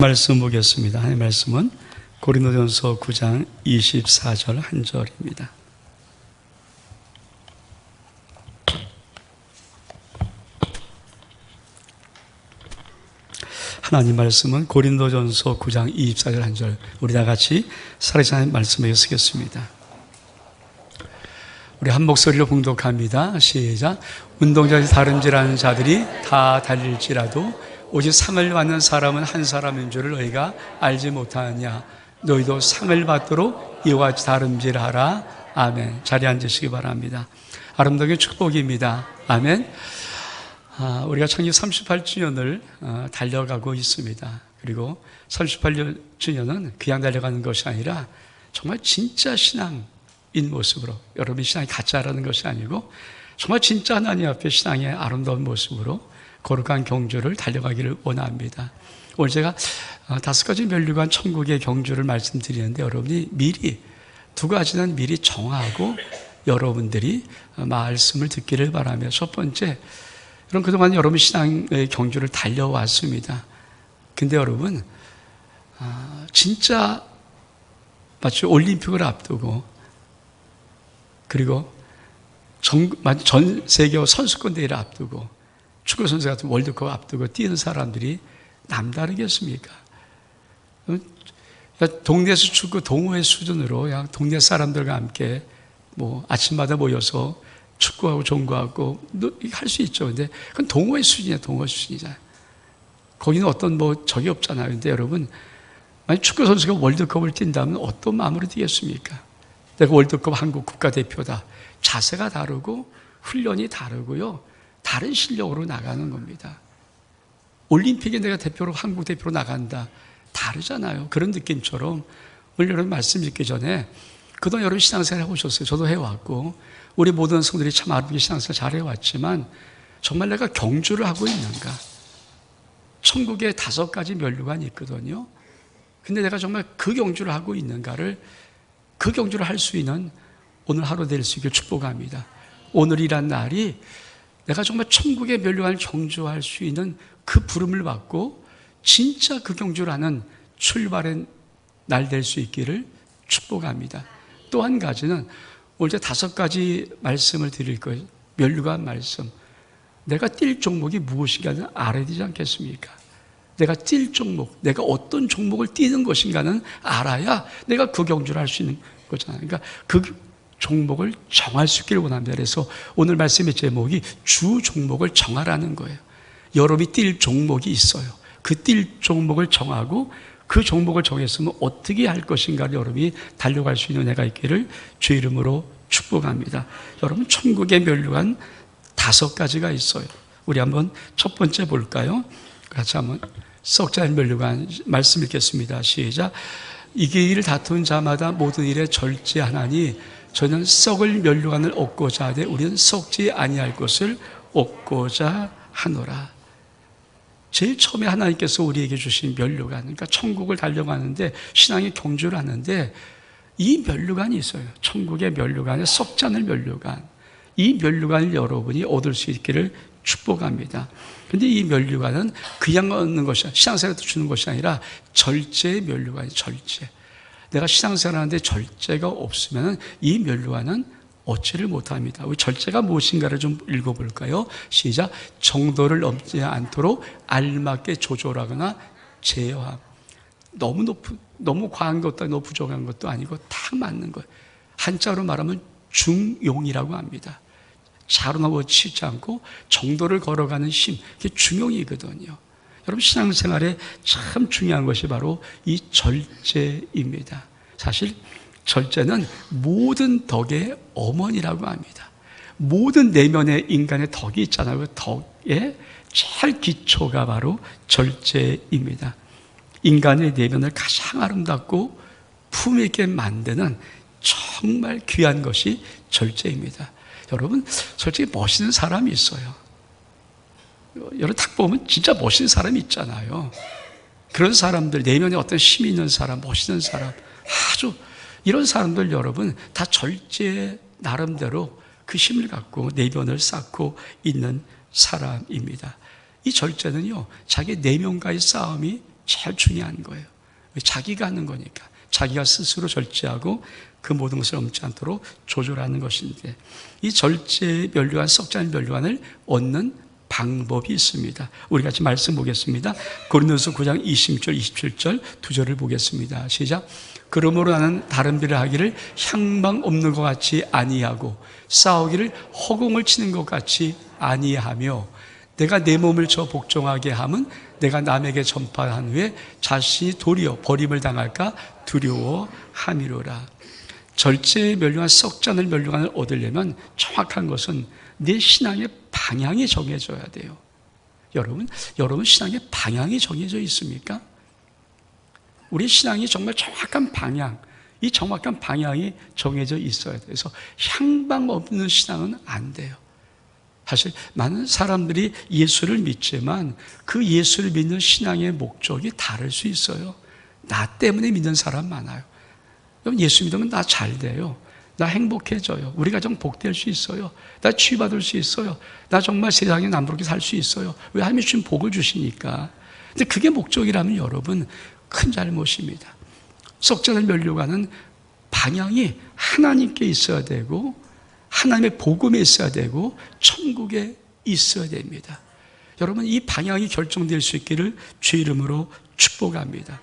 말씀 보겠습니다. 하나님의 말씀은 고린도전서 9장 24절 한 절입니다. 하나님 말씀은 고린도전서 9장 24절 한 절, 우리 다 같이 살아계신 말씀을 쓰겠습니다. 우리 한 목소리로 봉독합니다. 시작. 운동장에서 다름질하는 자들이 다 달릴지라도 오직 상을 받는 사람은 한 사람인 줄을 너희가 알지 못하느냐. 너희도 상을 받도록 이와 같이 다름질하라. 아멘. 자리에 앉으시기 바랍니다. 아름다운 축복입니다. 아멘. 우리가 창립 38주년을 달려가고 있습니다. 그리고 38주년은 그냥 달려가는 것이 아니라 정말 진짜 신앙인 모습으로, 여러분이 신앙이 가짜라는 것이 아니고 정말 진짜 하나님 앞에 신앙의 아름다운 모습으로 거룩한 경주를 달려가기를 원합니다. 오늘 제가 5가지 면류관 천국의 경주를 말씀드리는데 여러분이 미리, 2가지는 미리 정하고 여러분들이 말씀을 듣기를 바라며, 첫 번째, 여러분 그동안 여러분 신앙의 경주를 달려왔습니다. 근데 여러분 진짜 마치 올림픽을 앞두고, 그리고 전 세계 선수권 대회를 앞두고, 축구선수 같은 월드컵 앞두고 뛰는 사람들이 남다르겠습니까? 동네에서 축구 동호회 수준으로 그냥 동네 사람들과 함께 아침마다 모여서 축구하고 종구하고 할 수 있죠. 근데 그건 동호회 수준이야, 동호회 수준이잖아요. 거기는 어떤 적이 없잖아요. 근데 여러분, 만약 축구선수가 월드컵을 뛴다면 어떤 마음으로 뛰겠습니까? 내가 월드컵 한국 국가대표다. 자세가 다르고 훈련이 다르고요. 다른 실력으로 나가는 겁니다. 올림픽에 내가 대표로, 한국 대표로 나간다. 다르잖아요. 그런 느낌처럼 오늘 여러분 말씀 듣기 전에 그동안 여러분 신앙생활 해오셨어요. 저도 해왔고 우리 모든 성도들이 참 아름답게 신앙생활 잘 해왔지만 정말 내가 경주를 하고 있는가? 천국에 5가지 면류관이 있거든요. 근데 내가 정말 그 경주를 하고 있는가를, 그 경주를 할 수 있는 오늘 하루 될 수 있게 축복합니다. 오늘이란 날이 내가 정말 천국의 면류관을 경주할 수 있는 그 부름을 받고 진짜 그 경주를 하는 출발의 날 될 수 있기를 축복합니다. 또 한 가지는 오늘 제 5가지 말씀을 드릴 거예요. 면류관 말씀. 내가 뛸 종목이 무엇인가는 알아야 되지 않겠습니까? 내가 뛸 종목, 내가 어떤 종목을 뛰는 것인가는 알아야 내가 그 경주를 할 수 있는 거잖아요. 그러니까 그 종목을 정할 수 있기를 원합니다. 그래서 오늘 말씀의 제목이 주 종목을 정하라는 거예요. 여러분이 뛸 종목이 있어요. 그 뛸 종목을 정하고 그 종목을 정했으면 어떻게 할 것인가를 여러분이 달려갈 수 있는 은혜가 있기를 주 이름으로 축복합니다. 여러분, 천국의 면류관 5가지가 있어요. 우리 한번 첫 번째 볼까요? 같이 한번 썩자의 면류관 말씀 읽겠습니다. 시작. 이게 일을 다투는 자마다 모든 일에 절제하나니 저는 썩을 면류관을 얻고자 하되 우리는 썩지 아니할 것을 얻고자 하노라. 제일 처음에 하나님께서 우리에게 주신 면류관, 그러니까 천국을 달려가는데 신앙의 경주를 하는데 이 면류관이 있어요. 천국의 면류관에 썩지 않을 면류관. 이 면류관을 여러분이 얻을 수 있기를 축복합니다. 근데 이 면류관은 그냥 얻는 것이, 신앙생활에도 주는 것이 아니라 절제의 면류관이에요. 절제. 내가 신앙생활 하는데 절제가 없으면 이 면류관은 얻지를 못합니다. 우리 절제가 무엇인가를 좀 읽어볼까요? 시작. 정도를 넘지 않도록 알맞게 조절하거나 제어함. 너무 과한 것도 아니고 너무 부족한 것도 아니고 딱 맞는 거예요. 한자로 말하면 중용이라고 합니다. 자로 치지 않고 정도를 걸어가는 힘, 그게 중용이거든요. 여러분, 신앙생활에 참 중요한 것이 바로 이 절제입니다. 사실 절제는 모든 덕의 어머니라고 합니다. 모든 내면의 인간의 덕이 있잖아요. 그 덕의 제일 기초가 바로 절제입니다. 인간의 내면을 가장 아름답고 품위 있게 만드는 정말 귀한 것이 절제입니다. 여러분, 솔직히 멋있는 사람이 있어요. 여러분 딱 보면 진짜 멋있는 사람이 있잖아요. 그런 사람들, 내면에 어떤 힘이 있는 사람, 멋있는 사람, 아주 이런 사람들 여러분 다 절제 나름대로 그 힘을 갖고 내면을 쌓고 있는 사람입니다. 이 절제는요, 자기 내면과의 싸움이 제일 중요한 거예요. 자기가 하는 거니까. 자기가 스스로 절제하고 그 모든 것을 넘지 않도록 조절하는 것인데, 이 절제 면류관, 썩지 않은 면류관을 얻는 방법이 있습니다. 우리 같이 말씀 보겠습니다. 고린도서 9장 20절 27절 두 절을 보겠습니다. 시작. 그러므로 나는 다른 비를 하기를 향방 없는 것 같이 아니하고 싸우기를 허공을 치는 것 같이 아니하며, 내가 내 몸을 저 복종하게 함은 내가 남에게 전파한 후에 자신이 도리어 버림을 당할까 두려워함이로라. 절제의 면류관, 썩지 않을 면류관을 얻으려면 정확한 것은 내 신앙의 방향이 정해져야 돼요. 여러분 신앙의 방향이 정해져 있습니까? 우리 신앙이 정말 정확한 방향, 이 정확한 방향이 정해져 있어야 돼요. 그래서 향방 없는 신앙은 안 돼요. 사실 많은 사람들이 예수를 믿지만 그 예수를 믿는 신앙의 목적이 다를 수 있어요. 나 때문에 믿는 사람 많아요. 여러분, 예수 믿으면 나 잘 돼요. 나 행복해져요. 우리 가정 복될 수 있어요. 나 치유받을 수 있어요. 나 정말 세상에 남부럽게 살 수 있어요. 왜? 하나님이 주신 복을 주시니까. 근데 그게 목적이라면 여러분, 큰 잘못입니다. 썩지 않을 면류관은 방향이 하나님께 있어야 되고, 하나님의 복음에 있어야 되고, 천국에 있어야 됩니다. 여러분, 이 방향이 결정될 수 있기를 주의 이름으로 축복합니다.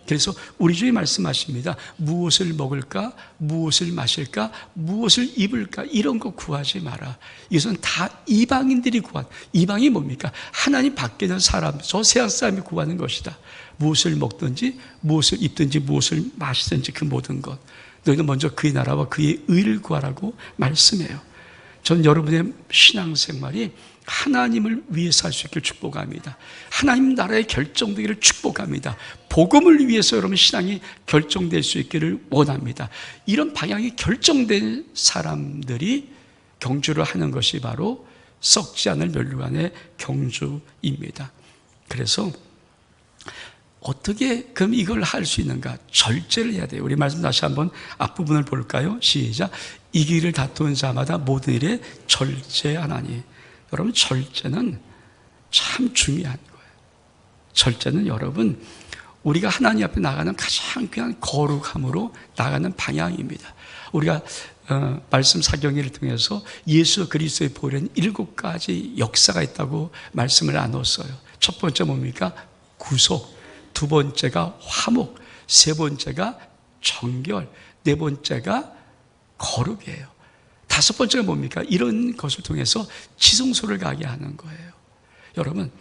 그래서 우리 주에 말씀하십니다. 무엇을 먹을까? 무엇을 마실까? 무엇을 입을까? 이런 거 구하지 마라. 이것은 다 이방인들이 구한, 이방이 뭡니까? 하나님 밖에 있는 사람, 저 세상 사람이 구하는 것이다. 무엇을 먹든지, 무엇을 입든지, 무엇을 마시든지 그 모든 것. 너희는 먼저 그의 나라와 그의 의를 구하라고 말씀해요. 전 여러분의 신앙생활이 하나님을 위해서 할 수 있기를 축복합니다. 하나님 나라의 결정되기를 축복합니다. 복음을 위해서 여러분 신앙이 결정될 수 있기를 원합니다. 이런 방향이 결정된 사람들이 경주를 하는 것이 바로 썩지 않을 면류관의 경주입니다. 그래서 어떻게 그럼 이걸 할 수 있는가? 절제를 해야 돼요. 우리 말씀 다시 한번 앞부분을 볼까요? 시작. 이 길을 다투는 자마다 모든 일에 절제하나니. 여러분, 절제는 참 중요한 거예요. 절제는 여러분, 우리가 하나님 앞에 나가는 가장 그냥 거룩함으로 나가는 방향입니다. 우리가 말씀 사경회를 통해서 예수 그리스도의 보혈엔 7가지 역사가 있다고 말씀을 나눴어요. 첫 번째 뭡니까? 구속. 두 번째가 화목. 세 번째가 정결. 네 번째가 거룩이에요. 다섯 번째가 뭡니까? 이런 것을 통해서 지성소를 가게 하는 거예요. 여러분,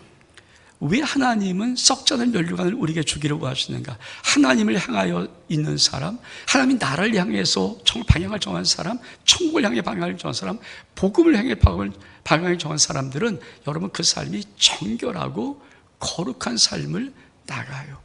왜 하나님은 썩지 않은 면류관을 우리에게 주기를 원하시는가? 하나님을 향하여 있는 사람, 하나님 나라를 향해서 방향을 정한 사람, 천국을 향해 방향을 정한 사람, 복음을 향해 방향을 정한 사람들은 여러분 그 삶이 정결하고 거룩한 삶을 나가요.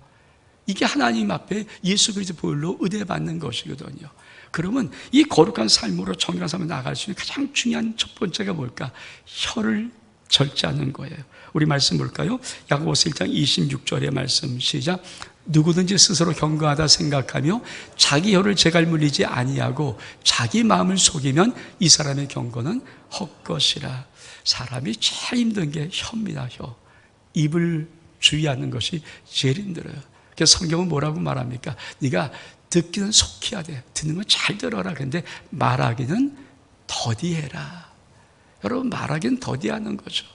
이게 하나님 앞에 예수 그리스도 보혈로 의뢰받는 것이거든요. 그러면 이 거룩한 삶으로 정결한 삶을 나갈 수 있는 가장 중요한 첫 번째가 뭘까? 혀를 절제하는 거예요. 우리 말씀 볼까요? 야고보서 1장 26절의 말씀 시작. 누구든지 스스로 경건하다 생각하며 자기 혀를 재갈 물리지 아니하고 자기 마음을 속이면 이 사람의 경건은 헛것이라. 사람이 제일 힘든 게 혀입니다. 혀. 입을 주의하는 것이 제일 힘들어요. 그래서 성경은 뭐라고 말합니까? 네가 듣기는 속히 하되 듣는 건 잘 들어라. 그런데 말하기는 더디해라. 여러분, 말하기는 더디하는 거죠.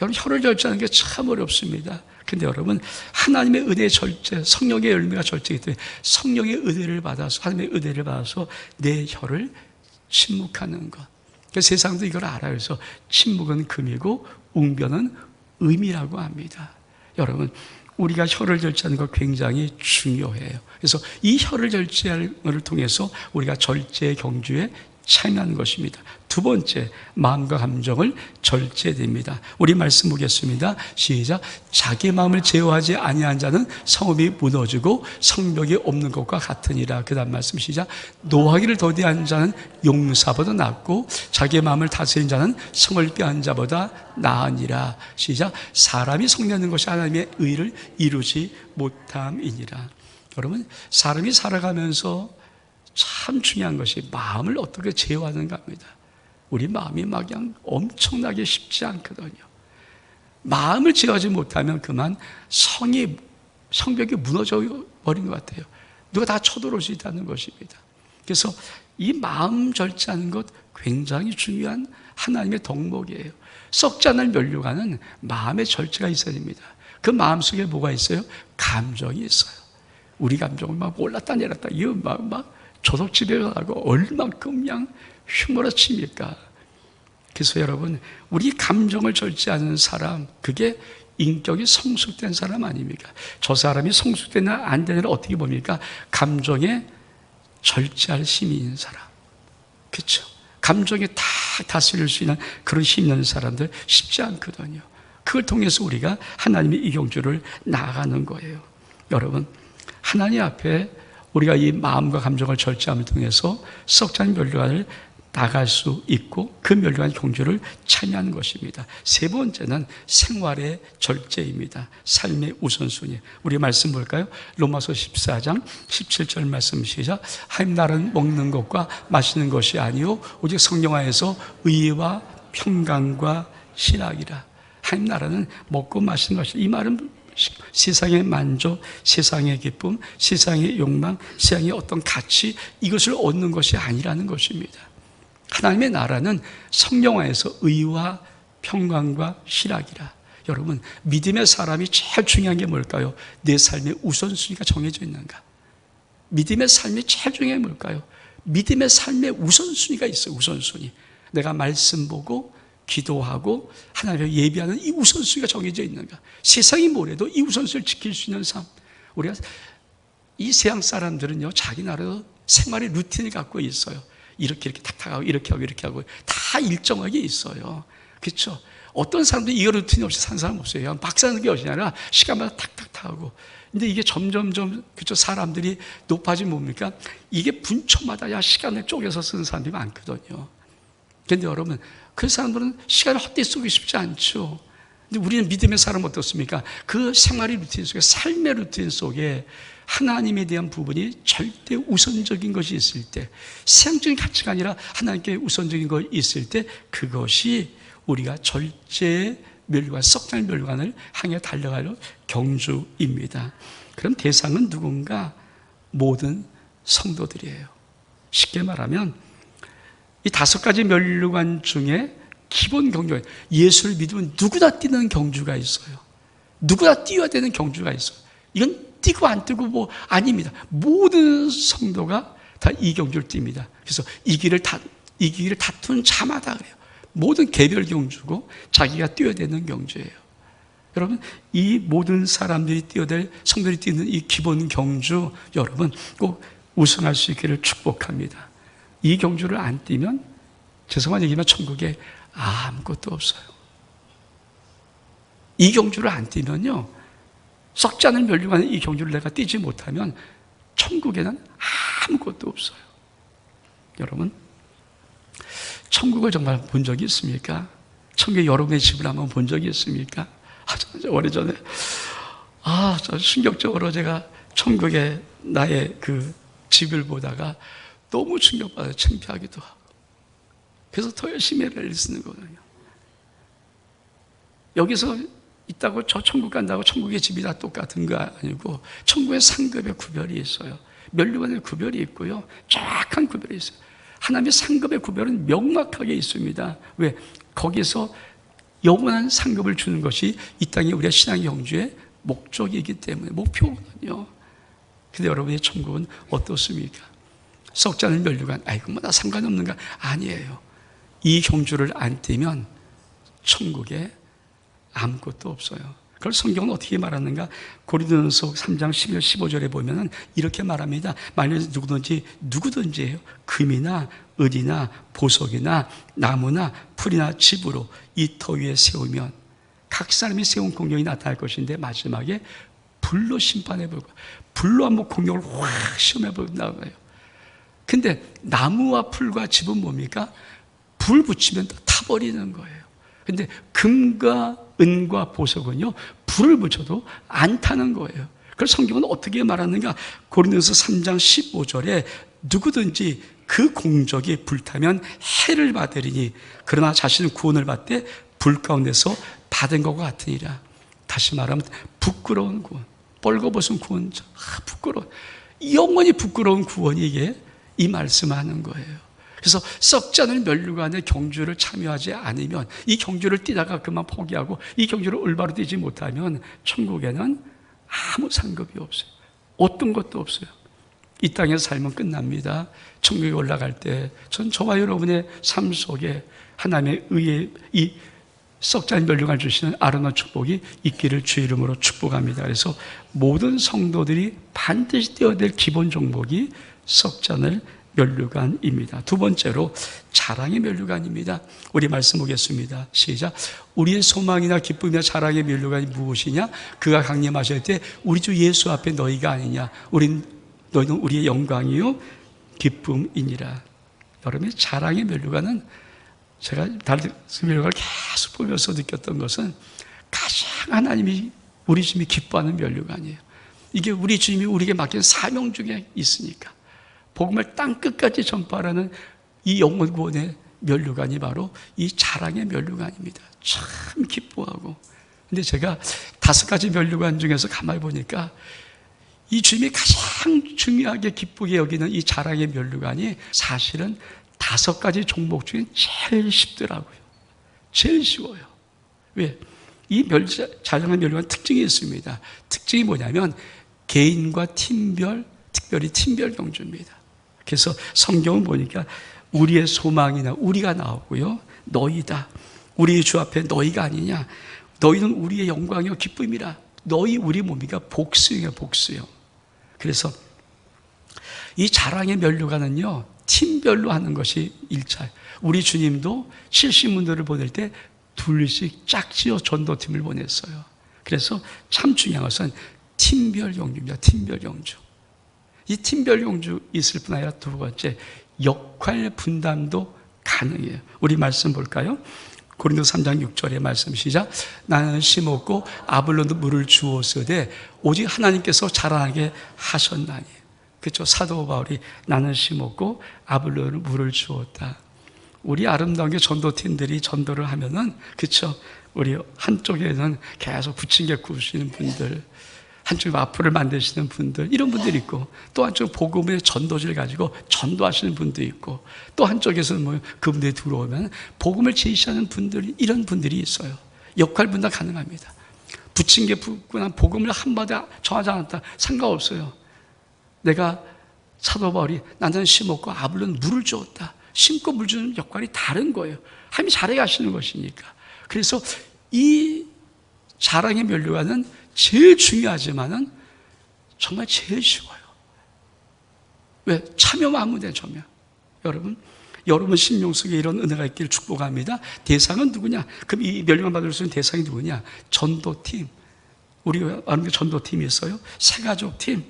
여러분, 혀를 절제하는 게 참 어렵습니다. 근데 여러분, 하나님의 은혜의 절제, 성령의 열매가 절제이기 때문에 성령의 은혜를 받아서, 하나님의 은혜를 받아서 내 혀를 침묵하는 것. 그래서 세상도 이걸 알아요. 그래서 침묵은 금이고 웅변은 의미라고 합니다. 여러분, 우리가 혀를 절제하는 거 굉장히 중요해요. 그래서 이 혀를 절제하는 것을 통해서 우리가 절제의 경주에 참여하는 것입니다. 두 번째, 마음과 감정을 절제됩니다. 우리 말씀 보겠습니다. 시작. 자기 마음을 제어하지 아니한 자는 성읍이 무너지고 성벽이 없는 것과 같으니라. 그 다음 말씀 시작. 노하기를 더디한 자는 용사보다 낫고 자기 마음을 다스린 자는 성을 꾀한 자보다 나으니라. 시작. 사람이 성내는 것이 하나님의 의를 이루지 못함이니라. 여러분, 사람이 살아가면서 참 중요한 것이 마음을 어떻게 제어하는가 합니다. 우리 마음이 막 그냥 엄청나게 쉽지 않거든요. 마음을 제어하지 못하면 그만 성이 성벽이 무너져 버린 것 같아요. 누가 다 쳐들어올 수 있다는 것입니다. 그래서 이 마음 절제하는 것 굉장히 중요한 하나님의 덕목이에요. 썩지 않을 면류관은 마음의 절제가 있어야 됩니다. 그 마음 속에 뭐가 있어요? 감정이 있어요. 우리 감정은 막 올랐다 내렸다, 이거 막 조석지배하고 얼만큼 그냥 휘몰아칩니까? 그래서 여러분, 우리 감정을 절제하는 사람, 그게 인격이 성숙된 사람 아닙니까? 저 사람이 성숙되나 안 되나 어떻게 봅니까? 감정에 절제할 힘이 있는 사람. 그렇죠? 감정에 다 다스릴 수 있는 그런 힘 있는 사람들 쉽지 않거든요. 그걸 통해서 우리가 하나님의 이 경주를 나아가는 거예요. 여러분, 하나님 앞에 우리가 이 마음과 감정을 절제함을 통해서 썩지 않은 면류관을 나갈 수 있고 그 면류관 경주를 참여하는 것입니다. 세 번째는 생활의 절제입니다. 삶의 우선순위. 우리 말씀 볼까요? 로마서 14장 17절 말씀 시작. 하나님 나라는 먹는 것과 마시는 것이 아니요 오직 성령 안에서 의와 평강과 신학이라. 하나님 나라는 먹고 마시는 것이다. 이 말은 세상의 만족, 세상의 기쁨, 세상의 욕망, 세상의 어떤 가치, 이것을 얻는 것이 아니라는 것입니다. 하나님의 나라는 성령 안에서 의와 평강과 희락이라. 여러분, 믿음의 사람이 제일 중요한 게 뭘까요? 내 삶의 우선순위가 정해져 있는가? 믿음의 삶이 제일 중요한 게 뭘까요? 믿음의 삶의 우선순위가 있어요. 우선순위. 내가 말씀 보고 기도하고 하나님을 예비하는 이 우선순위가 정해져 있는가? 세상이 뭐래도 이 우선순위를 지킬 수 있는 삶. 우리가 이 세상 사람들은요, 자기 나라로 생활의 루틴을 갖고 있어요. 이렇게 탁탁하고 이렇게 하고 다 일정하게 있어요. 그렇죠? 어떤 사람들이 이거 루틴이 없이 사는 사람 없어요. 그냥 막 사는 게 아니라 시간마다 탁탁탁 하고. 근데 이게 점점점 그렇죠? 사람들이 높아지면 뭡니까? 이게 분초마다 시간을 쪼개서 쓰는 사람들이 많거든요. 그런데 여러분, 그 사람들은 시간을 헛되이 쓰고 싶지 않죠. 근데 우리는 믿음의 사람은 어떻습니까? 그 생활의 루틴 속에, 삶의 루틴 속에 하나님에 대한 부분이 절대 우선적인 것이 있을 때, 세상적인 가치가 아니라 하나님께 우선적인 것이 있을 때, 그것이 우리가 절제의 멸류관, 썩지 않은 멸류관을 향해 달려갈 경주입니다. 그럼 대상은 누군가? 모든 성도들이에요. 쉽게 말하면 이 5가지 멸류관 중에 기본 경주가, 예수를 믿으면 누구나 뛰는 경주가 있어요. 누구나 뛰어야 되는 경주가 있어요. 이건 뛰고 안 뛰고 뭐 아닙니다. 모든 성도가 다 이 경주를 뜁니다. 그래서 이 길을 다투는 자마다 그래요. 모든 개별 경주고 자기가 뛰어야 되는 경주예요. 여러분, 이 모든 사람들이 뛰어야 될, 성도들이 뛰는 이 기본 경주, 여러분 꼭 우승할 수 있기를 축복합니다. 이 경주를 안 뛰면, 죄송한 얘기지만 천국에 아무것도 없어요. 이 경주를 안 뛰면요, 썩지 않은 멸류관의 이 경주를 내가 뛰지 못하면 천국에는 아무것도 없어요. 여러분, 천국을 정말 본 적이 있습니까? 천국에 여러분의 집을 한번 본 적이 있습니까? 오래전에 저 충격적으로 제가 천국에 나의 그 집을 보다가 너무 충격받아요. 창피하기도 하고. 그래서 더 열심히 애를 쓰는 거거든요. 여기서 있다고 저 천국 간다고 천국의 집이 다 똑같은 거 아니고, 천국의 상급의 구별이 있어요. 멸류관의 구별이 있고요, 정확한 구별이 있어요. 하나님의 상급의 구별은 명확하게 있습니다. 왜? 거기서 영원한 상급을 주는 것이 이 땅에 우리의 신앙의 경주의 목적이기 때문에, 목표거든요. 근데 여러분의 천국은 어떻습니까? 썩지 않은 멸류관, 아이고 뭐 나 상관없는가? 아니에요. 이 경주를 안 뛰면 천국에 아무것도 없어요. 그걸 성경은 어떻게 말하는가? 고린도전서 3장 11, 15절에 보면은 이렇게 말합니다. 만일 누구든지예요, 금이나 은이나 보석이나 나무나 풀이나 집으로 이 터 위에 세우면 각 사람이 세운 공경이 나타날 것인데 마지막에 불로 심판해 볼 거예요. 불로 한번 공경을 확 시험해 본다는 거예요. 근데 나무와 풀과 집은 뭡니까? 불 붙이면 타버리는 거예요. 근데 금과 은과 보석은요, 불을 붙여도 안 타는 거예요. 그래서 성경은 어떻게 말하는가? 고린도서 3장 15절에 누구든지 그 공적이 불타면 해를 받으리니 그러나 자신은 구원을 받되 불 가운데서 받은 것과 같으니라. 다시 말하면 부끄러운 구원. 벌거벗은 구원, 부끄러워. 영원히 부끄러운 구원이 이게 이 말씀하는 거예요. 그래서 썩지 않을 면류관의 경주를 참여하지 않으면, 이 경주를 뛰다가 그만 포기하고 이 경주를 올바로 뛰지 못하면 천국에는 아무 상급이 없어요. 어떤 것도 없어요. 이 땅에서 살면 끝납니다. 천국에 올라갈 때 전 저와 여러분의 삶 속에 하나님의 의의 이 썩지 않은 면류관을 주시는 아름다운 축복이 있기를 주의 이름으로 축복합니다. 그래서 모든 성도들이 반드시 떼어야 될 기본 종목이 썩지 않을 면류관입니다. 두 번째로 자랑의 면류관입니다. 우리 말씀 보겠습니다. 시작. 우리의 소망이나 기쁨이나 자랑의 면류관이 무엇이냐? 그가 강림하실 때 우리 주 예수 앞에 너희가 아니냐? 너희는 우리의 영광이요 기쁨이니라. 여러분의 자랑의 면류관은, 제가 다른 면류관을 계속 보면서 느꼈던 것은 가장 하나님이 우리 주님이 기뻐하는 면류관이에요. 이게 우리 주님이 우리에게 맡긴 사명 중에 있으니까 복음을 땅 끝까지 전파하라는 이 영혼 구원의 면류관이 바로 이 자랑의 면류관입니다. 참 기뻐하고. 근데 제가 5가지 면류관 중에서 가만히 보니까 이 주님이 가장 중요하게 기쁘게 여기는 이 자랑의 면류관이 사실은 5가지 종목 중에 제일 쉽더라고요. 제일 쉬워요. 왜? 이 자랑의 면류관 특징이 있습니다. 특징이 뭐냐면 개인과 팀별, 특별히 팀별 경주입니다. 그래서 성경은 보니까 우리의 소망이나 우리가 나오고요. 너희다. 우리 주 앞에 너희가 아니냐. 너희는 우리의 영광이요 기쁨이라. 너희 우리 몸이가 복수형이에요. 복수형. 그래서 이 자랑의 면류관은요 팀별로 하는 것이 1차. 우리 주님도 70문들을 보낼 때 둘씩 짝지어 전도팀을 보냈어요. 그래서 참 중요한 것은 팀별 경주입니다. 팀별 경주. 이 팀별 경주 있을 뿐 아니라 두 번째, 역할 분담도 가능해요. 우리 말씀 볼까요? 고린도서 3장 6절의 말씀 시작. 나는 심었고 아볼로는 물을 주었으되 오직 하나님께서 자라나게 하셨나니. 그렇죠? 사도 바울이 나는 심었고 아볼로는 물을 주었다. 우리 아름다운 게 전도팀들이 전도를 하면은, 그렇죠? 우리 한쪽에는 계속 부침개 구우시는 분들, 한쪽에 와플을 만드시는 분들, 이런 분들이 있고, 또 한쪽 복음의 전도지를 가지고 전도하시는 분도 있고, 또 한쪽에서는 뭐 그분들이 들어오면 복음을 제시하는 분들, 이런 분들이 있어요. 역할 분담 가능합니다. 부침개 붓고 난 복음을 한마디 정하지 않았다, 상관없어요. 내가 사도 바울이 나는 심었고 아볼로는 물을 주었다. 심고 물 주는 역할이 다른 거예요. 하나님이 잘해 가시는 것이니까. 그래서 이 자랑의 면류관은 제일 중요하지만은 정말 제일 쉬워요. 왜? 참여만 하면 돼요. 참여. 여러분 심령 속에 이런 은혜가 있기를 축복합니다. 대상은 누구냐? 그럼 이 면류관 받을 수 있는 대상이 누구냐? 전도팀. 우리 아는 전도팀이 있어요. 새가족팀,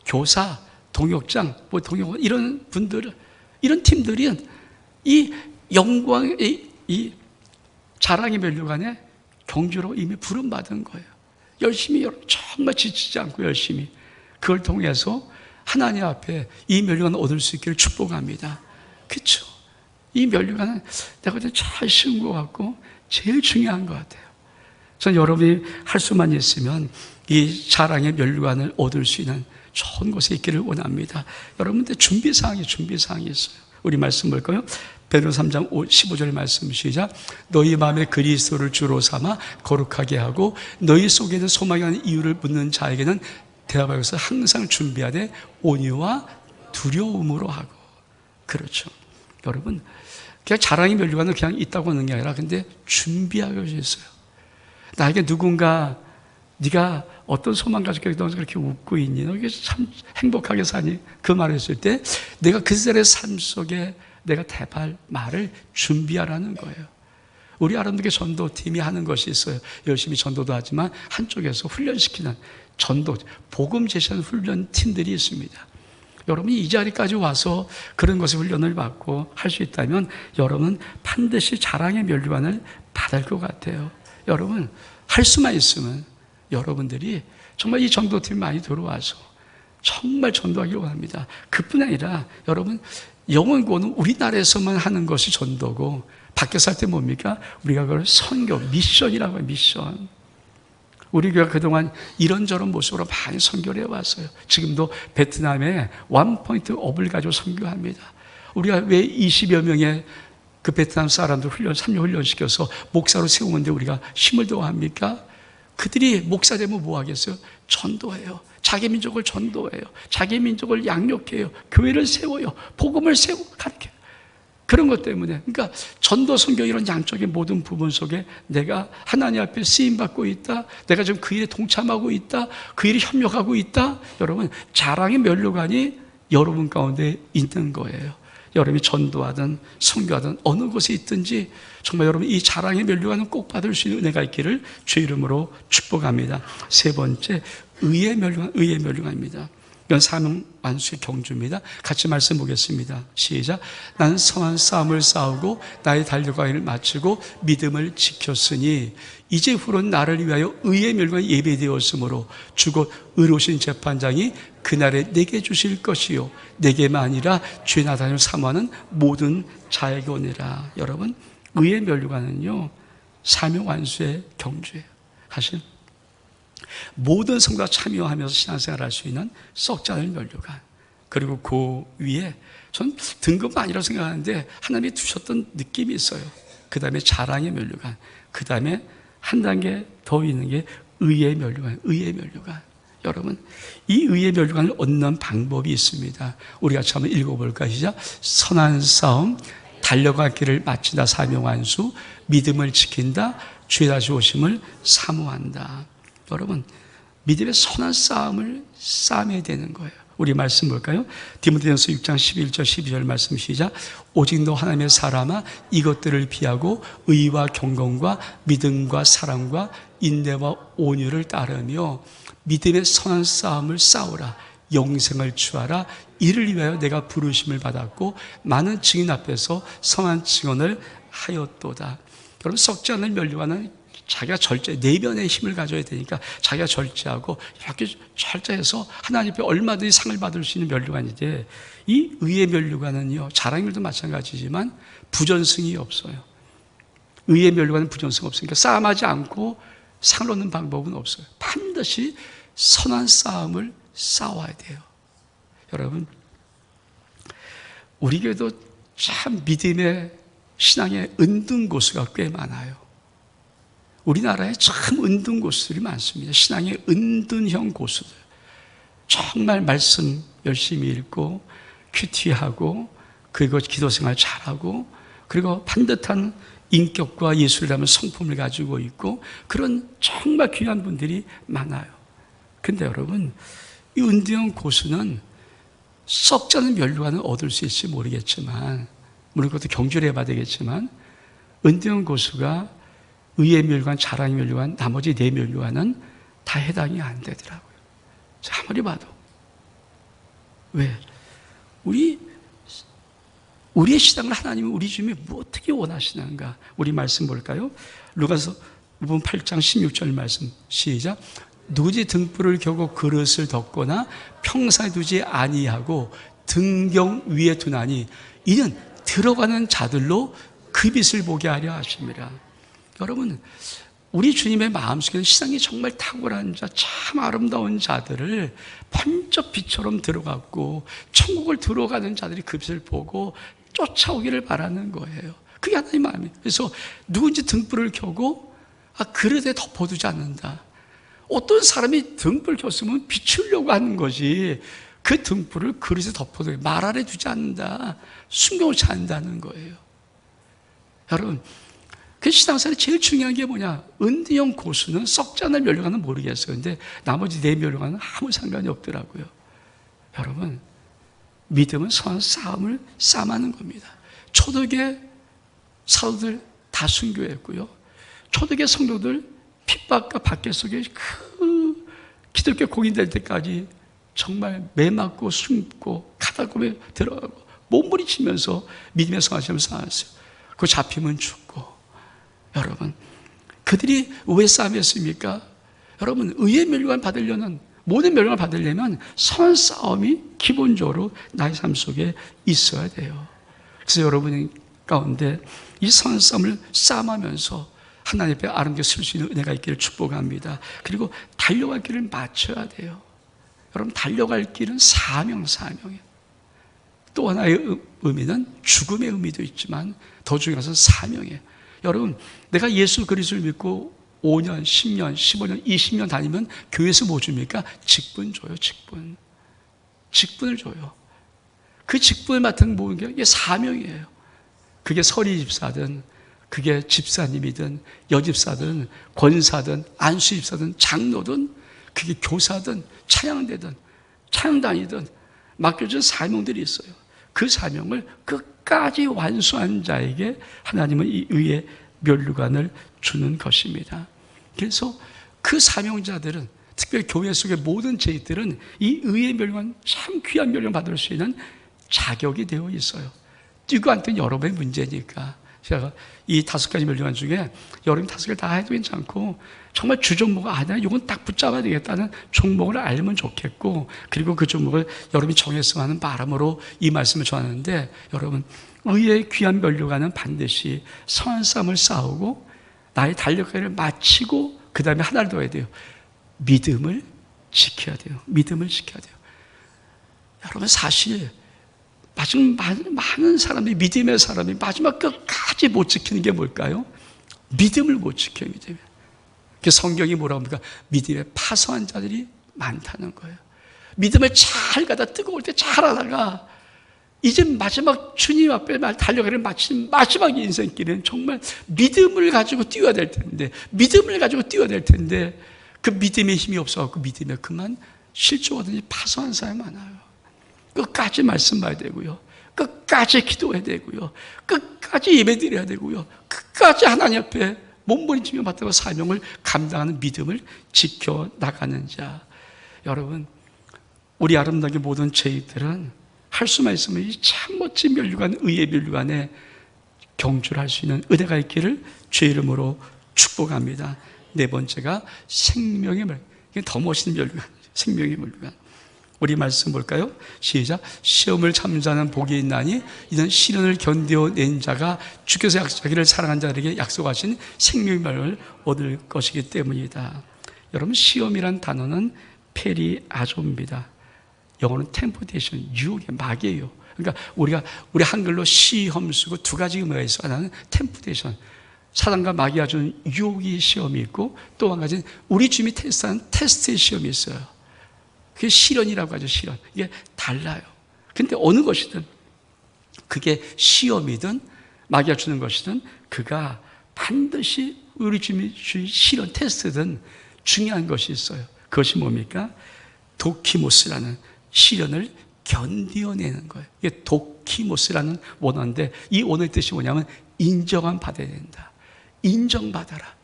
교사, 동역장, 동역원, 이런 분들, 이런 팀들이 이 영광의 이 자랑의 면류관에 경주로 이미 부름받은 거예요. 열심히, 정말 지치지 않고 열심히 그걸 통해서 하나님 앞에 이 면류관을 얻을 수 있기를 축복합니다. 그렇죠? 이 면류관은 내가 볼 때 잘 쉬운 것 같고 제일 중요한 것 같아요. 전 여러분이 할 수만 있으면 이 자랑의 면류관을 얻을 수 있는 좋은 곳에 있기를 원합니다. 여러분들 준비사항이 있어요. 우리 말씀 볼까요? 베드로서 3장 15절 말씀 시작. 너희 마음에 그리스도를 주로 삼아 거룩하게 하고 너희 속에는 소망이 하는 이유를 묻는 자에게는 대답하여서 항상 준비하되 온유와 두려움으로 하고. 그렇죠. 여러분, 그냥 자랑의 면류관은 그냥 있다고 하는 게 아니라 근데 준비하고 있어요. 나에게 누군가 네가 어떤 소망 가지고 너 그렇게 웃고 있니? 너 이게 참 행복하게 사니? 그 말을 했을 때 내가 그 사람의 삶 속에 내가 대발 말을 준비하라는 거예요. 우리 아름답게 전도팀이 하는 것이 있어요. 열심히 전도도 하지만 한쪽에서 훈련시키는 전도, 복음 제시하는 훈련팀들이 있습니다. 여러분이 이 자리까지 와서 그런 것에 훈련을 받고 할 수 있다면 여러분은 반드시 자랑의 면류관을 받을 것 같아요. 여러분, 할 수만 있으면 여러분들이 정말 이 전도팀이 많이 들어와서 정말 전도하기를 원합니다. 그뿐 아니라 여러분, 영혼 구원은 우리나라에서만 하는 것이 전도고 밖에서 할 때 뭡니까? 우리가 그걸 선교, 미션이라고 해요. 미션. 우리 교회가 그동안 이런저런 모습으로 많이 선교를 해왔어요. 지금도 베트남에 원포인트 업을 가지고 선교합니다. 우리가 왜 20여 명의 그 베트남 사람들 3년 훈련시켜서 목사로 세우는데 우리가 힘을 더합니까? 그들이 목사 되면 뭐 하겠어요? 전도해요. 자기 민족을 전도해요. 자기 민족을 양육해요. 교회를 세워요. 복음을 세우고 가르쳐요. 그런 것 때문에, 그러니까 전도, 선교 이런 양적인 모든 부분 속에 내가 하나님 앞에 쓰임받고 있다, 내가 지금 그 일에 동참하고 있다, 그 일에 협력하고 있다. 여러분, 자랑의 면류관이 여러분 가운데 있는 거예요. 여러분이 전도하든 선교하든 어느 곳에 있든지 정말 여러분 이 자랑의 면류관은 꼭 받을 수 있는 은혜가 있기를 주 이름으로 축복합니다. 세 번째, 의의 면류관입니다. 이건 사명만수의 경주입니다. 같이 말씀 보겠습니다. 시작. 나는 선한 싸움을 싸우고 나의 달려가기를 마치고 믿음을 지켰으니 이제 후로는 나를 위하여 의의 멸관이 예배되었으므로 주곧 의로우신 재판장이 그날에 내게 주실 것이요 내게만 아니라 주의 나단을 사모하는 모든 자에게 오니라. 여러분, 의의 멸관은요 사명완수의 경주예요. 사실 모든 성도가 참여하면서 신앙생활을 할 수 있는 썩지 않을 면류관, 그리고 그 위에 전 등급은 아니라고 생각하는데 하나님이 두셨던 느낌이 있어요. 그 다음에 자랑의 면류관, 그 다음에 한 단계 더 있는 게 의의 면류관. 여러분, 이 의의 면류관을 얻는 방법이 있습니다. 우리 같이 한번 읽어볼까요? 시작. 선한 싸움, 달려갈 길을 마친다. 사명완수, 믿음을 지킨다. 주의 다시 오심을 사모한다. 여러분, 믿음의 선한 싸움을 싸매야 되는 거예요. 우리 말씀 볼까요? 디모데전서 6장 11절 12절 말씀 시작. 오직 너 하나님의 사람아 이것들을 비하고 의와 경건과 믿음과 사랑과 인내와 온유를 따르며 믿음의 선한 싸움을 싸우라. 영생을 취하라. 이를 위하여 내가 부르심을 받았고 많은 증인 앞에서 선한 증언을 하였도다. 여러분, 썩지 않을 면류관은 자기가 내면의 힘을 가져야 되니까 자기가 절제하고 이렇게 절제해서 하나님 앞에 얼마든지 상을 받을 수 있는 면류관인데, 이 의의 면류관은요 자랑일도 마찬가지지만 부전승이 없어요. 의의 면류관은 부전승 없으니까 싸움하지 않고 상을 얻는 방법은 없어요. 반드시 선한 싸움을 싸워야 돼요. 여러분, 우리 교회도 참 믿음의 신앙의 은둔고수가 꽤 많아요. 우리나라에 참 은둔 고수들이 많습니다. 신앙의 은둔형 고수들. 정말 말씀 열심히 읽고 큐티하고 그리고 기도생활 잘하고 그리고 반듯한 인격과 예술이라는 성품을 가지고 있고 그런 정말 귀한 분들이 많아요. 근데 여러분, 이 은둔형 고수는 썩지 않은 면류관을 얻을 수 있을지 모르겠지만, 물론 그것도 경주를 해봐야 되겠지만, 은둔형 고수가 의의 멸류관, 자랑의 멸류관, 나머지 네 멸류관은 다 해당이 안 되더라고요. 아무리 봐도. 왜? 우리의 신앙을 하나님은 우리 주님이 어떻게 원하시는가? 우리 말씀 볼까요? 루가서 8장 16절 말씀 시작. 누구지 등불을 켜고 그릇을 덮거나 평사에 두지 아니하고 등경 위에 두나니 이는 들어가는 자들로 그 빛을 보게 하려 하심이라. 여러분, 우리 주님의 마음속에는 신앙이 정말 탁월한 자, 참 아름다운 자들을 번쩍 빛처럼 들어갔고 천국을 들어가는 자들이 그 빛을 보고 쫓아오기를 바라는 거예요. 그게 하나님의 마음이에요. 그래서 누군지 등불을 켜고 그릇에 덮어두지 않는다. 어떤 사람이 등불을 켰으면 비추려고 하는 것이 그 등불을 그릇에 덮어두고 말 아래 두지 않는다. 숨겨놓지 않는다는 거예요. 여러분, 그 신앙생활에 제일 중요한 게 뭐냐? 은둔형 고수는 썩지 않을 면류관은 모르겠어요. 근데 나머지 네 면류관은 아무 상관이 없더라고요. 여러분, 믿음은 선한 싸움을 싸움하는 겁니다. 초대교회 사도들 다 순교했고요. 초대교회 성도들 핍박과 박해 속에 그 기독교 공인될 때까지 정말 매 맞고 숨고 카타콤에 들어가고 몸부림치면서 믿음의 선하심을 쌓았어요. 그 잡히면 죽고. 여러분, 그들이 왜 싸움했습니까? 여러분, 의의 멸류관 받으려는, 모든 멸류관을 받으려면 선한 싸움이 기본적으로 나의 삶 속에 있어야 돼요. 그래서 여러분 가운데 이 선한 싸움을 싸움하면서 하나님 앞에 아름답게 설 수 있는 은혜가 있기를 축복합니다. 그리고 달려갈 길을 맞춰야 돼요. 여러분, 달려갈 길은 사명이에요. 또 하나의 의미는 죽음의 의미도 있지만 더 중요해서 사명이에요. 여러분, 내가 예수 그리스도를 믿고 5년, 10년, 15년, 20년 다니면 교회에서 뭐 줍니까? 직분 줘요, 직분. 직분을 줘요. 그 직분을 맡은 모든 게 이게 사명이에요. 그게 서리 집사든, 그게 집사님이든, 여집사든, 권사든, 안수집사든, 장로든, 그게 교사든, 찬양대든, 찬양단이든 맡겨준 사명들이 있어요. 그 사명을 끝까지 완수한 자에게 하나님은 이 의의 면류관을 주는 것입니다. 그래서 그 사명자들은, 특별히 교회 속의 모든 제이들은 이 의의 면류관, 참 귀한 면류관 받을 수 있는 자격이 되어 있어요. 뛰고 안 뛰는 여러분의 문제니까. 제가 이 5가지 면류관 중에 여러분 5개를 다 해도 괜찮고, 정말 주종목을 아니야, 이건 딱 붙잡아야 되겠다는 종목을 알면 좋겠고, 그리고 그 종목을 여러분이 정했으면 하는 바람으로 이 말씀을 전하는데, 여러분, 의의 귀한 면류관은 반드시 선한 싸움을 싸우고 나의 달력을 마치고 그 다음에 하나를 더 해야 돼요. 믿음을 지켜야 돼요. 믿음을 지켜야 돼요. 여러분, 사실 많은 사람들이, 믿음의 사람이 마지막 끝까지 못 지키는 게 뭘까요? 믿음을 못 지켜요. 믿음을. 성경이 뭐라고 합니까? 믿음에 파서한 자들이 많다는 거예요. 믿음을 잘 가다, 뜨거울 때 잘 하다가 이제 마지막 주님 앞에 달려가는 마지막 인생길은 정말 믿음을 가지고 뛰어야 될 텐데, 믿음을 가지고 뛰어야 될 텐데, 그 믿음의 힘이 없어서 믿음에 그만 실족하든지 파서한 사람이 많아요. 끝까지 말씀 봐야 되고요, 끝까지 기도해야 되고요, 끝까지 예배드려야 되고요, 끝까지 하나님 앞에 몸부림치며 맡은 사명을 감당하는 믿음을 지켜나가는 자. 여러분, 우리 아름다운 모든 죄인들은 할 수만 있으면 이 참 멋진 면류관, 의의 면류관에 경주를 할 수 있는 은혜가 있기를 주의 이름으로 축복합니다. 네 번째가 생명의 면류관. 이게 더 멋있는 면류관, 생명의 면류관. 우리 말씀 볼까요? 시작. 시험을 참자는 복이 있나니 이는 시련을 견뎌낸 자가 주께서 자기를 사랑한 자들에게 약속하신 생명의 면을 얻을 것이기 때문이다. 여러분, 시험이란 단어는 페리아조입니다. 영어는 템포테이션, 유혹의 막이에요. 그러니까 우리 한글로 시험 쓰고 두 가지 의미가 있어. 하나는 템포테이션, 사단과 마귀가 주는 유혹의 시험이 있고, 또 한 가지는 우리 주님이 테스트하는 테스트의 시험이 있어요. 그게 시련이라고 하죠. 시련. 이게 달라요. 근데 어느 것이든, 그게 시험이든 마귀가 주는 것이든, 그가 반드시 우리 주님이 주신 시련, 테스트든 중요한 것이 있어요. 그것이 뭡니까? 도키모스라는 시련을 견뎌내는 거예요. 이게 도키모스라는 원어인데, 이 원어의 뜻이 뭐냐면 인정함 받아야 된다. 인정받아라.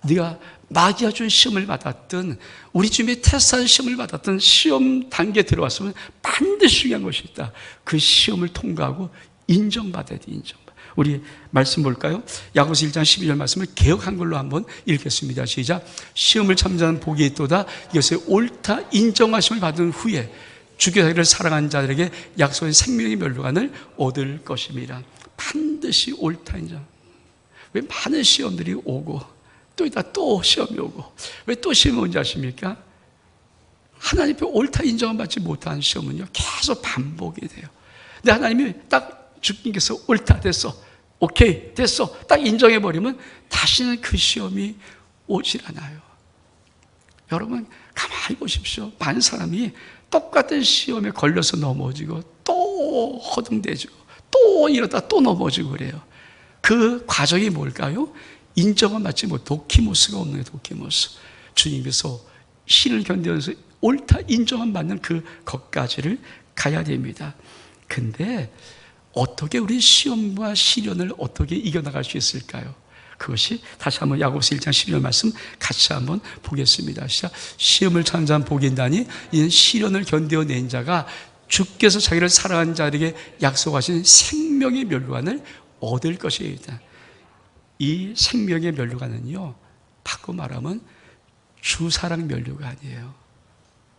네가 마귀가 준 시험을 받았든, 우리 주님이 테스트한 시험을 받았든, 시험 단계에 들어왔으면 반드시 중요한 것이 있다. 그 시험을 통과하고 인정받아야 돼. 인정받아. 우리 말씀 볼까요? 야고보서 1장 12절 말씀을 개역 한글로 한번 읽겠습니다. 시작. 시험을 참자는 복이 있도다. 이것의 옳다 인정하심을 받은 후에 주께서 자기를 사랑하는 자들에게 약속한 생명의 면류관을 얻을 것입니다. 반드시 옳다 인정. 왜 많은 시험들이 오고 또 있다 또 시험이 오고, 왜 또 시험이 온지 아십니까? 하나님 앞에 옳다 인정을 받지 못한 시험은요, 계속 반복이 돼요. 근데 하나님이 딱 주님께서 옳다 됐어, 오케이 됐어 딱 인정해버리면 다시는 그 시험이 오질 않아요. 여러분, 가만히 보십시오. 많은 사람이 똑같은 시험에 걸려서 넘어지고 또 허둥대지고 또 이러다 또 넘어지고 그래요. 그 과정이 뭘까요? 인정을 받지 못, 도키모스가 없는 거예요. 도키모스. 주님께서 신을 견디면서 옳다 인정을 받는 그 것까지를 가야 됩니다. 근데 어떻게 우리 시험과 시련을 어떻게 이겨나갈 수 있을까요? 그것이 다시 한번 야고보서 1장 12절 말씀 같이 한번 보겠습니다. 시작. 시험을 참자한 복이 있나니 이는 시련을 견뎌낸 자가 주께서 자기를 사랑하는 자에게 약속하신 생명의 면류관을 얻을 것이다. 이 생명의 면류관은요, 바꿔 말하면 주사랑 면류관이에요.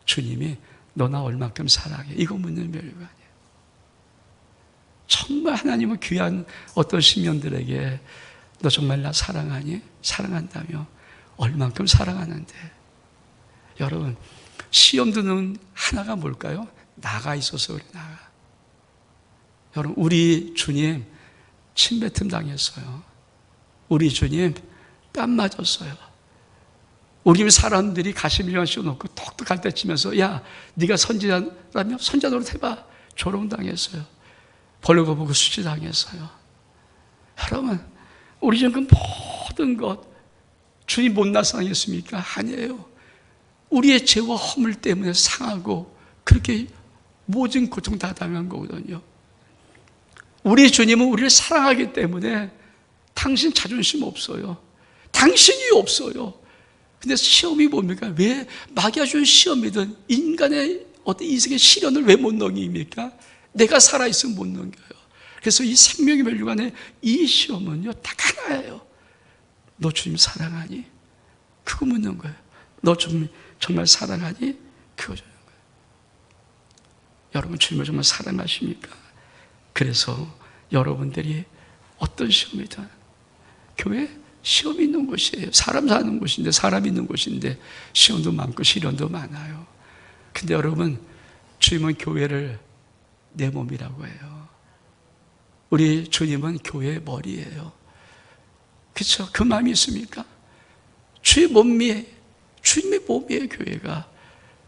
주님이 너 나 얼마큼 사랑해, 이거 묻는 면류관이에요. 정말 하나님은 귀한 어떤 시민들에게 너 정말 나 사랑하니? 사랑한다며. 얼만큼 사랑하는데. 여러분, 시험 드는 하나가 뭘까요? 나가 있어서 그래, 나가. 여러분, 우리 주님 침뱉음 당했어요. 우리 주님 뺨 맞았어요. 우리 사람들이 가시밀만 씌워놓고 톡톡 갈 때 치면서, 야, 네가 선지자라며 선지자 노릇 해봐. 조롱당했어요. 벌거벗고 수치당했어요. 여러분, 우리 지금 그 모든 것 주님 못나 상했습니까? 아니에요. 우리의 죄와 허물 때문에 상하고 그렇게 모든 고통 다 당한 거거든요. 우리 주님은 우리를 사랑하기 때문에 당신 자존심 없어요. 당신이 없어요. 근데 시험이 뭡니까? 왜 마귀가 준 시험이든 인간의 어떤 인생의 시련을 왜 못 넘깁니까? 내가 살아있으면 못 넘겨요. 그래서 이 생명의 멸류관의 이 시험은요, 딱 하나예요. 너 주님 사랑하니? 그거 묻는 거예요. 너 주님 정말 사랑하니? 그거 주는 거예요. 여러분 주님을 정말 사랑하십니까? 그래서 여러분들이 어떤 시험이든, 교회 시험이 있는 곳이에요. 사람 사는 곳인데, 사람 있는 곳인데 시험도 많고 시련도 많아요. 근데 여러분, 주님은 교회를 내 몸이라고 해요. 우리 주님은 교회의 머리예요. 그렇죠? 그 마음이 있습니까? 주의 몸이, 주님의 몸이에요, 교회가.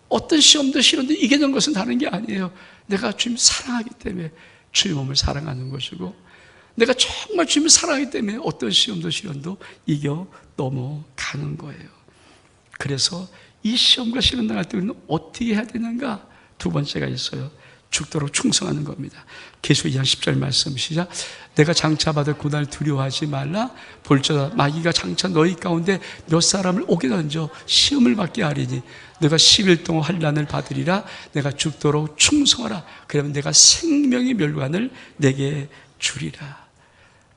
어떤 시험도 시련도 이기는 것은 다른 게 아니에요. 내가 주님 사랑하기 때문에 주의 몸을 사랑하는 것이고, 내가 정말 주님을 사랑하기 때문에 어떤 시험도 시련도 이겨 넘어가는 거예요. 그래서 이 시험과 시련 당할 때 우리는 어떻게 해야 되는가? 두 번째가 있어요. 죽도록 충성하는 겁니다. 계시록 2장 10절 말씀 시작. 내가 장차받을 고난을 두려워하지 말라. 볼지어다 마귀가 장차 너희 가운데 몇 사람을 오게 던져 시험을 받게 하리니 내가 10일 동안 환난을 받으리라. 내가 죽도록 충성하라. 그러면 내가 생명의 멸관을 내게 주리라.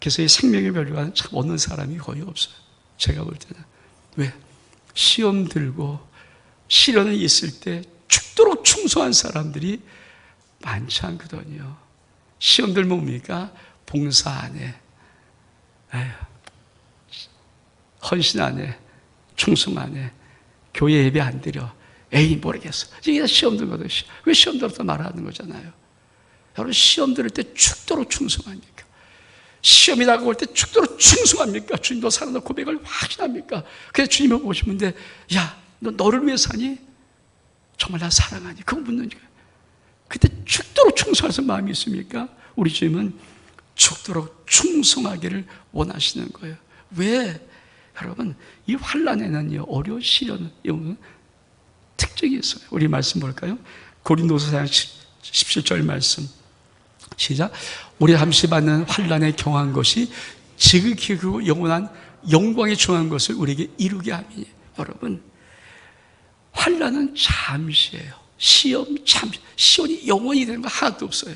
그래서 이 생명의 멸관은 참 얻는 사람이 거의 없어요. 제가 볼 때는. 왜? 시험 들고 시련이 있을 때 죽도록 충성한 사람들이 많지 않거든요. 시험들 뭡니까? 봉사 안 해. 헌신 안 해. 충성 안 해. 교회 예배 안 드려. 에이, 모르겠어. 이게 시험 들거든. 왜 시험 들었다 말하는 거잖아요. 여러분, 시험 들을 때 죽도록 충성합니까? 시험이 다가올 때 죽도록 충성합니까? 주님도 사랑한다 고백을 확신합니까? 그래서 주님을 보시는데, 야, 너 너를 위해 사니? 정말 나 사랑하니? 그거 묻는 거예요. 그때 죽도록 충성할 마음이 있습니까? 우리 주님은 죽도록 충성하기를 원하시는 거예요. 왜? 여러분, 이 환난에는요, 어려운 시련은 특징이 있어요. 우리 말씀 볼까요? 고린도서 4장 17절 말씀 시작. 우리 잠시 받는 환난에 경한 것이 지극히 그 영원한 영광에 중한 것을 우리에게 이루게 함이니. 여러분, 환난은 잠시예요. 시련이 영원히 되는 거 하나도 없어요.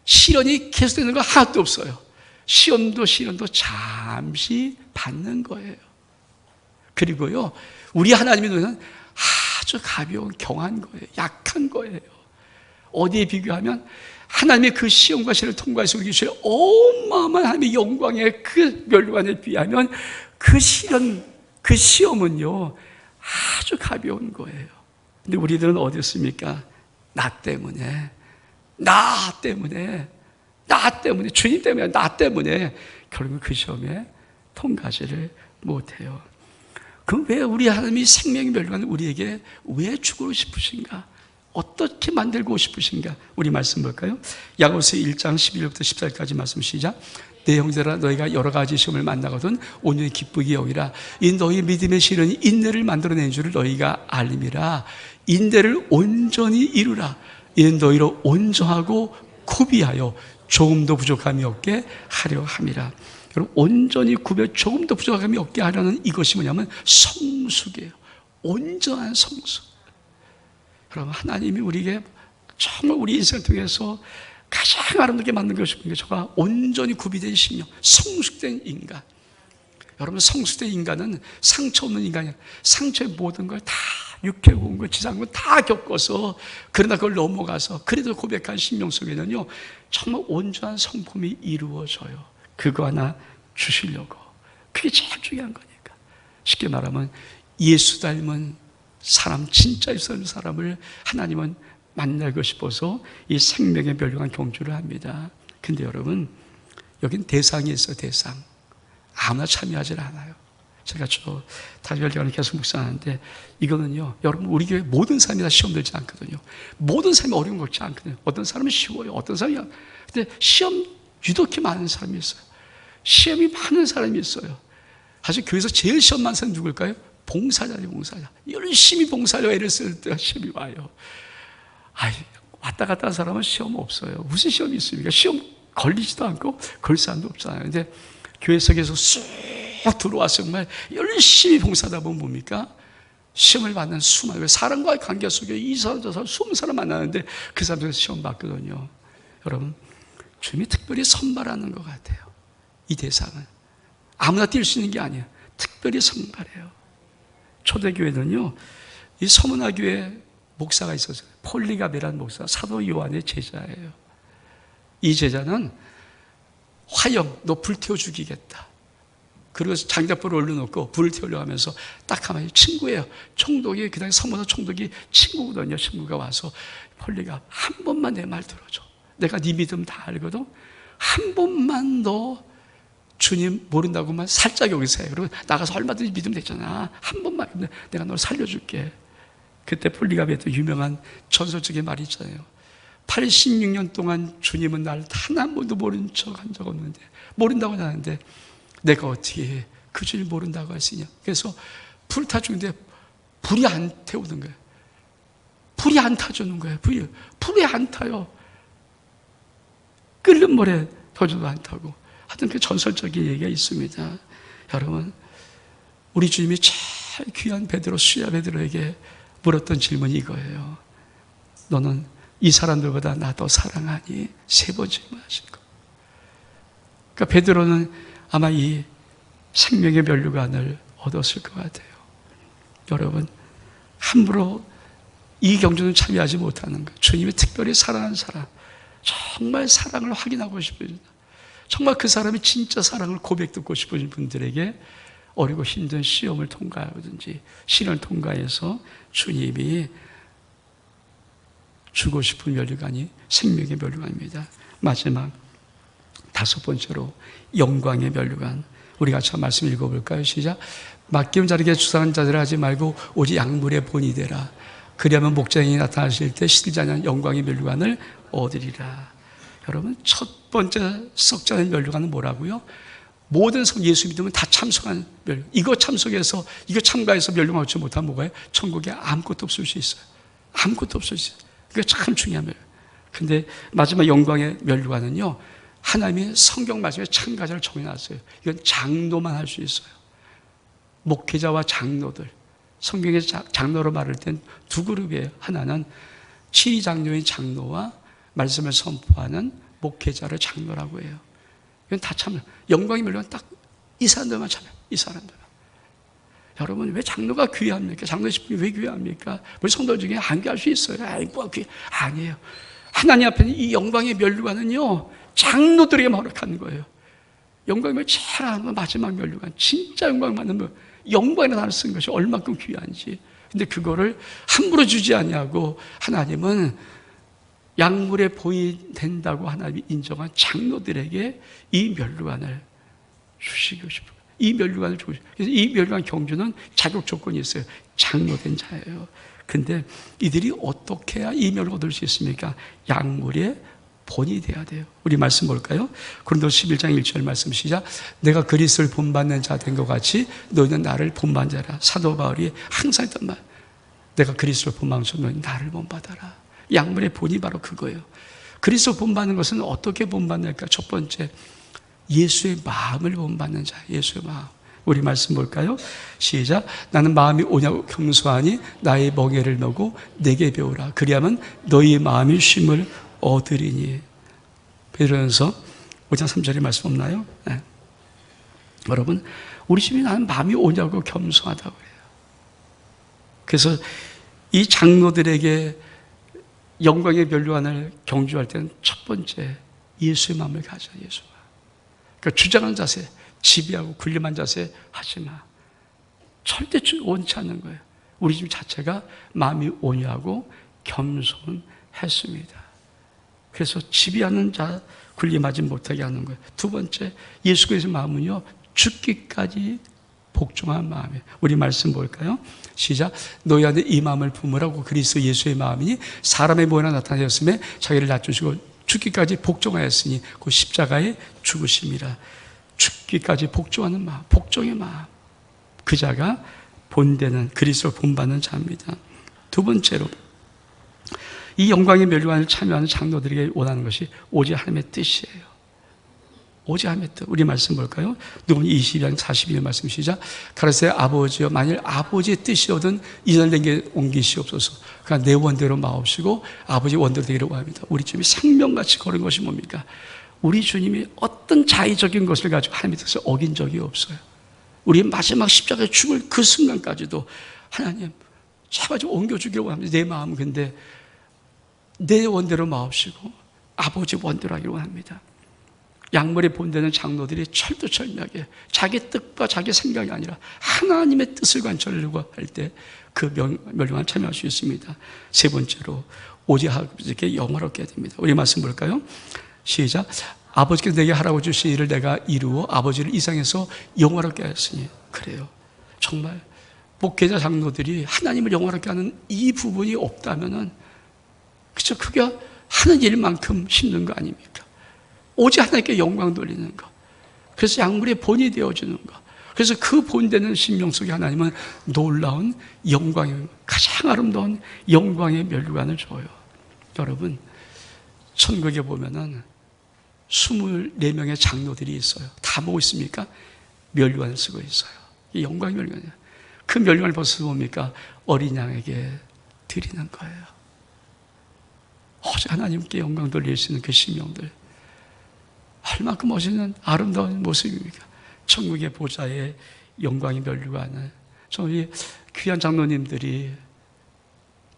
시련이 계속되는 거 하나도 없어요. 시련도 잠시 받는 거예요. 그리고요, 우리 하나님의 눈에는 아주 가벼운 경한 거예요. 약한 거예요. 어디에 비교하면 하나님의 그 시험과 시련을 통과해서 우리에게 주신 어마어마한 하나님의 영광의 그 멸관에 비하면 그 시험은요 아주 가벼운 거예요. 근데 우리들은 어디였습니까? 나 때문에, 주님 때문에, 나 때문에 결국 그 시험에 통과하지를 못해요. 그럼 왜 우리 하나님이 생명의 멸관을 우리에게 왜 주고 싶으신가? 어떻게 만들고 싶으신가? 우리 말씀 볼까요? 야고보서 1장 11절부터 14절까지 말씀 시작. 내 형제라 너희가 여러 가지 시험을 만나거든 온전히 기쁘게 여기라. 이 너희 믿음의 시련이 인내를 만들어낸 줄을 너희가 알림이라. 인내를 온전히 이루라. 이는 너희로 온전하고 구비하여 조금도 부족함이 없게 하려 함이라. 여러분, 온전히 구비하여 조금도 부족함이 없게 하려는 이것이 뭐냐면 성숙이에요. 온전한 성숙. 여러분, 하나님이 우리에게 정말 우리 인생을 통해서 가장 아름답게 만든 것이 뭔가 저가 온전히 구비된 심령, 성숙된 인간. 여러분, 성숙된 인간은 상처 없는 인간이야. 상처의 모든 걸 다 육해온 것, 지상한 걸 다 겪어서 그러나 그걸 넘어가서 그래도 고백한 심령 속에는요 정말 온전한 성품이 이루어져요. 그거 하나 주시려고. 그게 제일 중요한 거니까. 쉽게 말하면 예수 닮은 사람, 진짜 예수 닮은 사람을 하나님은 만나고 싶어서 이 생명의 멸류관 경주를 합니다. 근데 여러분, 여긴 대상이 있어요. 대상. 아무나 참여하지 않아요. 제가 다시별류관을 계속 묵상하는데, 이거는요, 여러분, 우리 교회 모든 사람이 다 시험 들지 않거든요. 모든 사람이 어려운 거 없지 않거든요. 어떤 사람은 쉬워요. 어떤 사람이, 근데 시험 유독히 많은 사람이 있어요. 시험이 많은 사람이 있어요. 사실 교회에서 제일 시험 많은 사람이 누굴까요? 봉사자죠, 봉사자. 열심히 봉사하려고 애를 쓸 때가 시험이 와요. 왔다 갔다 한 사람은 시험 없어요. 무슨 시험이 있습니까? 시험 걸리지도 않고 걸 사람도 없잖아요. 근데 교회 속에서 쑥 들어와서 정말 열심히 봉사하다 보면 뭡니까? 시험을 받는 수많은, 사람과의 관계 속에 이 사람 저 사람 20사람 만나는데 그 사람들에서 시험 받거든요. 여러분, 주님이 특별히 선발하는 것 같아요. 이 대상은 아무나 뛸 수 있는 게 아니에요. 특별히 선발해요. 초대교회는요, 이 서문화교회 목사가 있었어요. 폴리가베라는 목사, 사도 요한의 제자예요. 이 제자는 화형, 너 불태워 죽이겠다. 그리고 장작불을 올려놓고 불을 태우려고 하면서 딱 하면 친구예요. 총독이, 그 당시 서문화 총독이 친구거든요. 친구가 와서, 폴리가 한 번만 내 말 들어줘. 내가 네 믿음 다 알거든. 한 번만 너 주님 모른다고만 살짝 여기서 해. 그리고 나가서 얼마든지 믿으면 되잖아. 한 번만. 근데 내가 널 살려줄게. 그때 폴리가베도 유명한 전설적인 말이 있잖아요. 86년 동안 주님은 날 단 한 번도 모른 척 한 적 없는데, 모른다고 하는데 내가 어떻게 그 주님 모른다고 할 수 있냐. 그래서 불 타주는데 불이 안 태우는 거예요. 불이 안 타주는 거예요. 불이 안 타요. 끓는 물에 터져도 안 타고. 하여튼 그 전설적인 얘기가 있습니다. 여러분, 우리 주님이 제일 귀한 베드로, 수야 베드로에게 물었던 질문이 이거예요. 너는 이 사람들보다 나 더 사랑하니? 3번 질문하신 거. 그러니까 베드로는 아마 이 생명의 멸류관을 얻었을 것 같아요. 여러분, 함부로 이 경주는 참여하지 못하는 것. 주님이 특별히 사랑하는 사람, 정말 사랑을 확인하고 싶으신, 정말 그 사람이 진짜 사랑을 고백 듣고 싶으신 분들에게 어리고 힘든 시험을 통과하든지 시련을 통과해서 주님이 주고 싶은 멸류관이 생명의 멸류관입니다. 마지막 5번째로 영광의 멸류관. 우리 같이 한 말씀 읽어볼까요? 시작. 맡기운 자에게 주사한 자들을 하지 말고 오직 약물의 본이 되라. 그리하면 목자님이 나타나실 때 시들지 않은 영광의 멸류관을 얻으리라. 여러분, 첫 번째 썩지 않은 멸류관은 뭐라고요? 모든 예수 믿으면 다 참석한 멸류관. 이거 참석해서, 이거 참가해서 멸류관 얻지 못하면 뭐가요? 천국에 아무것도 없을 수 있어요. 아무것도 없을 수 있어요. 그게 참 중요한 멸류관. 근데 마지막 영광의 멸류관은요, 하나님이 성경 말씀에 참가자를 정해놨어요. 이건 장로만 할 수 있어요. 목회자와 장로들. 성경에 장로로 말할 땐 두 그룹이에요. 하나는 치리장로인 장로와 말씀을 선포하는 목회자를 장로라고 해요. 이건 다 참여. 영광의 멸류관 딱 이 사람들만 참여. 이 사람들만. 여러분, 왜 장로가 귀합니까? 장로의 직분이 왜 귀합니까? 우리 성도 중에 안 귀할 수 있어요. 뭐 아니에요. 하나님 앞에는 이 영광의 멸류관은요, 장로들에게 허락하는 거예요. 영광의 제일 하는 마지막 멸류관, 진짜 영광 받는 영광이라는 단어를 쓴 것이 얼마큼 귀한지. 근데 그거를 함부로 주지 않냐고 하나님은 약물의 본이 된다고 하나님이 인정한 장로들에게 이 멸류관을 주시고 싶어요. 이 멸류관을 주고 싶어요. 그래서 이 멸류관 경주는 자격 조건이 있어요. 장로된 자예요. 근데 이들이 어떻게 해야 이 멸류관을 얻을 수 있습니까? 약물의 본이 돼야 돼요. 우리 말씀 볼까요? 고린도서 11장 1절 말씀 시작. 내가 그리스도를 본받는 자 된 것 같이 너희는 나를 본받는 자라. 사도 바울이 항상 했던 말. 내가 그리스도를 본받으면서 너희는 나를 본받아라. 약물의 본이 바로 그거예요. 그리스도 본받는 것은 어떻게 본받을까? 첫 번째, 예수의 마음을 본받는 자. 예수의 마음. 우리 말씀 볼까요? 시작. 나는 마음이 오냐고 겸손하니 나의 멍에를 메고 내게 배우라. 그리하면 너희 마음이 쉼을 얻으리니. 베드로전서 5장 3절에 말씀 없나요? 네. 여러분, 우리 집이 나는 마음이 오냐고 겸손하다고 그래요. 그래서 이 장로들에게 영광의 멸류관을 경주할 때는 첫 번째 예수의 마음을 가져. 예수와. 그러니까 주장하는 자세. 지배하고 군림한 자세 하지 마. 절대 원치 않는 거예요. 우리 집 자체가 마음이 온유하고 겸손했습니다. 그래서 지배하는 자 군림하지 못하게 하는 거예요. 두 번째, 예수 그리스도의 마음은요, 죽기까지 복종한 마음이에요. 우리 말씀 볼까요? 시작. 너희 안에 이 마음을 품으라고 그리스도 예수의 마음이니 사람의 모양으로 나타내었음에 자기를 낮추시고 죽기까지 복종하였으니 그 십자가의 죽으심이라. 죽기까지 복종하는 마음, 복종의 마음. 그 자가 본되는 그리스도를 본받는 자입니다. 두 번째로, 이 영광의 멸류관을 참여하는 장로들에게 원하는 것이 오직 하나님의 뜻이에요. 오직 하나님의 뜻. 우리 말씀 볼까요? 누구는 22장 42절 말씀 시작. 가라사대 아버지여, 만일 아버지의 뜻이거든 이전을 내게 옮기시옵소서. 그러니까 내 원대로 마옵시고 아버지 원대로 되기를 원합니다. 우리 주님이 생명같이 걸은 것이 뭡니까? 우리 주님이 어떤 자의적인 것을 가지고 하나님의 뜻을 어긴 적이 없어요. 우리 마지막 십자가에 죽을 그 순간까지도 하나님 제발 좀 옮겨주기를 원합니다. 내 마음은 근데 내 원대로 마옵시고 아버지 원대로 하기를 원합니다. 양물의 본되는 장로들이 철두철미하게 자기 뜻과 자기 생각이 아니라 하나님의 뜻을 관철하려고 할 때 그 멸류관을 참여할 수 있습니다. 세 번째로, 오직 아버지께 영화롭게 해야 됩니다. 우리 말씀 볼까요? 시작. 아버지께서 내게 하라고 주신 일을 내가 이루어 아버지를 이상해서 영화롭게 하였으니. 그래요. 정말 목회자 장로들이 하나님을 영화롭게 하는 이 부분이 없다면은 그쵸, 그게 하는 일만큼 힘든 거 아닙니까? 오직 하나님께 영광 돌리는 것. 그래서 약물의 본이 되어주는 것. 그래서 그 본되는 심령 속에 하나님은 놀라운 영광의, 가장 아름다운 영광의 멸류관을 줘요. 여러분, 천국에 보면은 24명의 장로들이 있어요. 다 보고 있습니까? 멸류관을 쓰고 있어요. 이 영광의 멸류관이에요. 그 멸류관을 벗어서 뭡니까? 어린 양에게 드리는 거예요. 오직 하나님께 영광 돌릴 수 있는 그 심령들. 얼마큼 멋있는 아름다운 모습입니까? 천국의 보좌의 영광의 멸류관을. 저희 귀한 장로님들이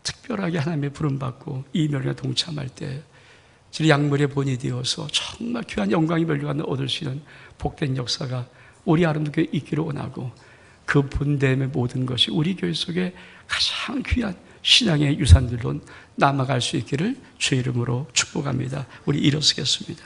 특별하게 하나님의 부름받고 이 멸류관에 동참할 때 약물의 본이 되어서 정말 귀한 영광의 멸류관을 얻을 수 있는 복된 역사가 우리 아름답게 있기를 원하고, 그 본됨의 모든 것이 우리 교회 속에 가장 귀한 신앙의 유산들로 남아갈 수 있기를 주의 이름으로 축복합니다. 우리 일어서겠습니다.